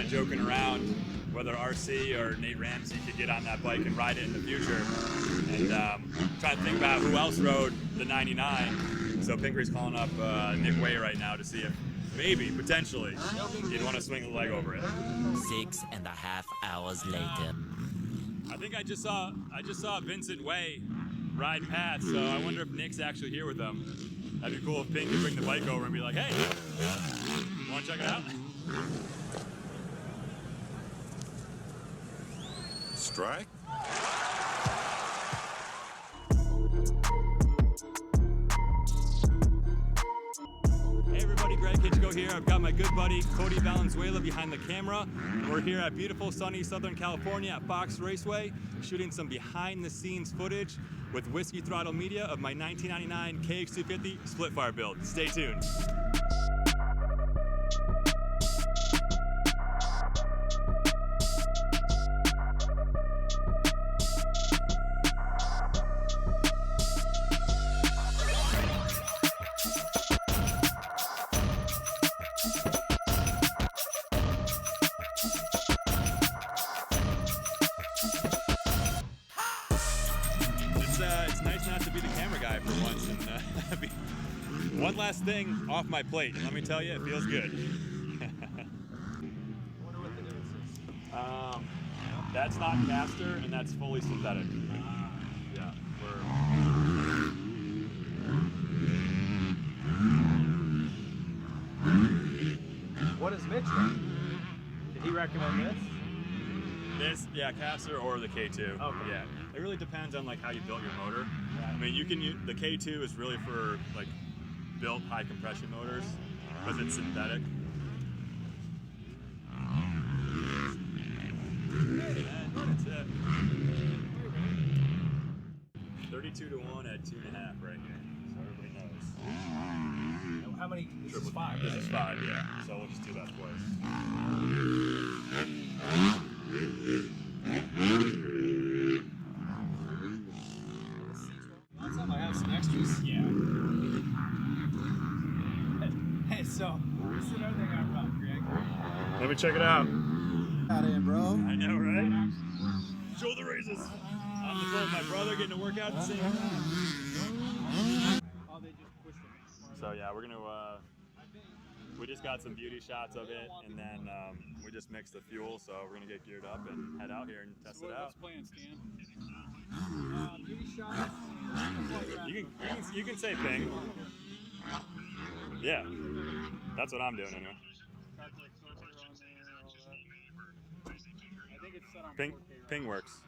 of joking around whether RC or Nate Ramsey could get on that bike and ride it in the future. And trying to think about who else rode the 99. So Pingree's calling up Nick Way right now to see if maybe, potentially, you'd want to swing the leg over it. 6.5 hours later. I think I just saw Vincent Way ride past, so I wonder if Nick's actually here with them. That'd be cool if Ping could bring the bike over and be like, hey, want to check it out? Strike? Hey everybody, Greg Hitchcock here. I've got my good buddy Cody Valenzuela behind the camera. We're here at beautiful sunny Southern California at Fox Raceway, shooting some behind the scenes footage with Whiskey Throttle Media of my 1999 KX250 Splitfire build. Stay tuned. It's nice not to be the camera guy for once and be one last thing off my plate. And let me tell you, it feels good. I wonder what the difference is. That's not caster and that's fully synthetic. Yeah, What does Mitch think? Did he recommend this? yeah, caster or the K2. Okay. Yeah, it really depends on like how you built your motor. I mean, you can use the K2 is really for like built high compression motors because it's synthetic. And that's it. 32-1 at 2.5 right here, so everybody knows. How many? This is 5. This is 5, yeah. So we'll just do that twice. Last time I have some extras. Yeah. Hey, so this is another thing I brought, Greg. Let me check it out. Got in, bro. I know, right? Shoulder raises. On the phone with my brother getting a workout at the same time. Oh, they just pushed it. So yeah, we're gonna we just got some beauty shots of it, and then we just mixed the fuel, so we're gonna get geared up and head out here and test it out. What's planned, Stan? Beauty shots. You can say Ping. Yeah, that's what I'm doing anyway. I think it's set on Ping 4K, right? Ping works.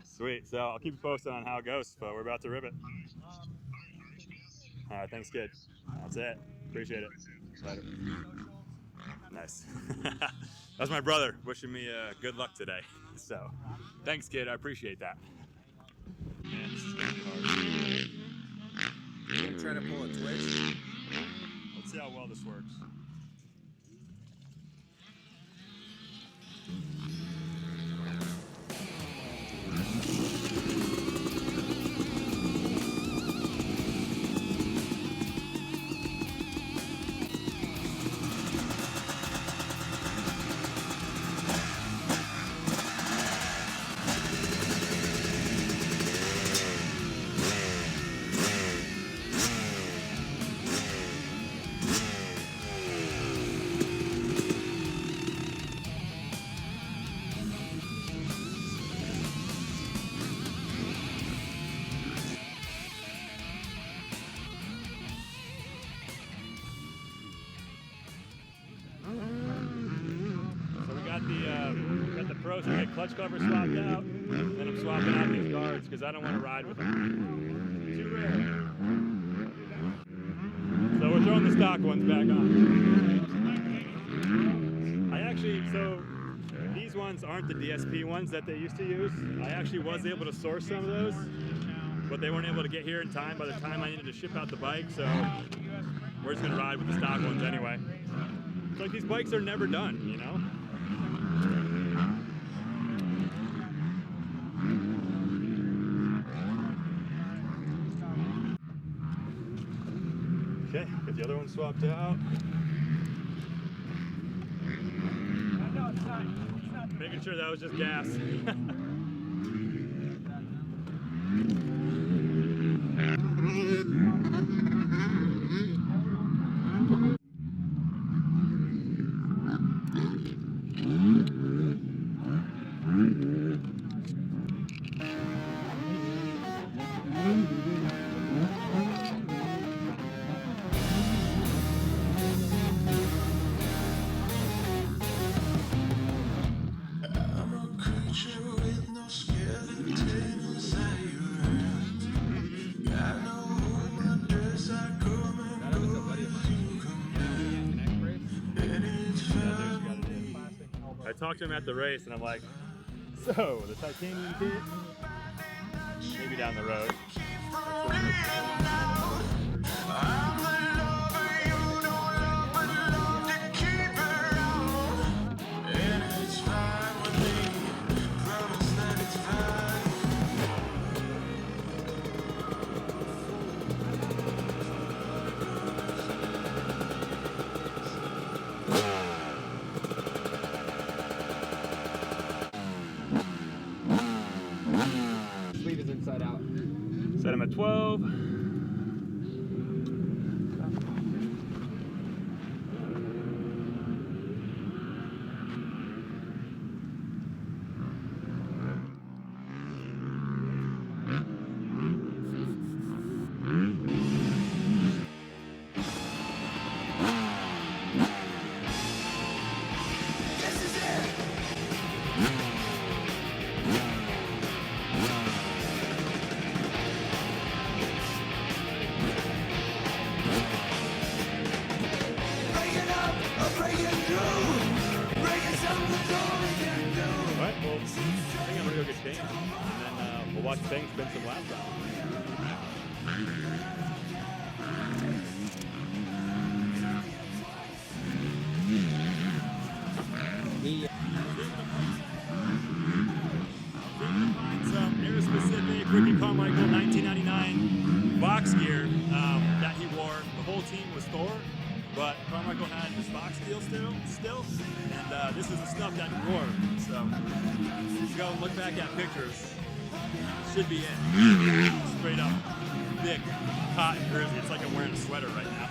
Sweet. So I'll keep you posted on how it goes, but we're about to rip it. All right, thanks, kid. That's it. Appreciate it. Later. Nice. That's my brother wishing me good luck today. So, thanks, kid. I appreciate that. Man, this is gonna be hard. You gonna try to pull a twitch? Let's see how well this works. We got the Pro Circuit clutch cover swapped out, and then I'm swapping out these guards because I don't want to ride with them. Too rare. So we're throwing the stock ones back on. So these ones aren't the DSP ones that they used to use. I actually was able to source some of those, but they weren't able to get here in time by the time I needed to ship out the bike, so we're just gonna ride with the stock ones anyway. It's like these bikes are never done, you know? Okay, get the other one swapped out. Making sure that was just gas. I talked to him at the race and I'm like, so the titanium kit, maybe down the road. Sleeve is inside out. Set him at 12. Alright, well, I think I'm gonna go get changed, and then we'll watch Bang spin some laps out. Some Aerospecific Ricky Carmichael 1999 Fox gear that he wore. The whole team was Thor, but Carmichael had his Fox deal still, and this is the stuff that he wore. So if you go and look back at pictures, should be in. Straight up thick cotton jersey. It's like I'm wearing a sweater right now.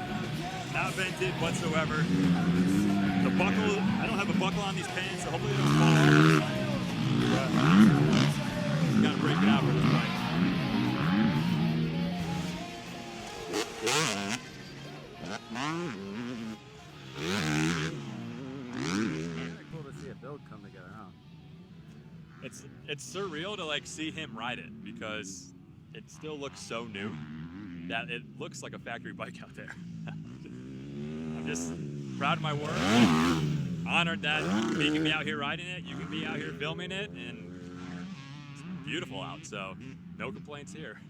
Not vented whatsoever. The buckle, I don't have a buckle on these pants, so hopefully they don't fall off. But gotta break it out for this bike. Cool to see a build come together, huh? It's surreal to like see him ride it because it still looks so new that it looks like a factory bike out there. I'm just proud of my work. Honored that he can be out here riding it, you can be out here filming it, and it's beautiful out, so no complaints here.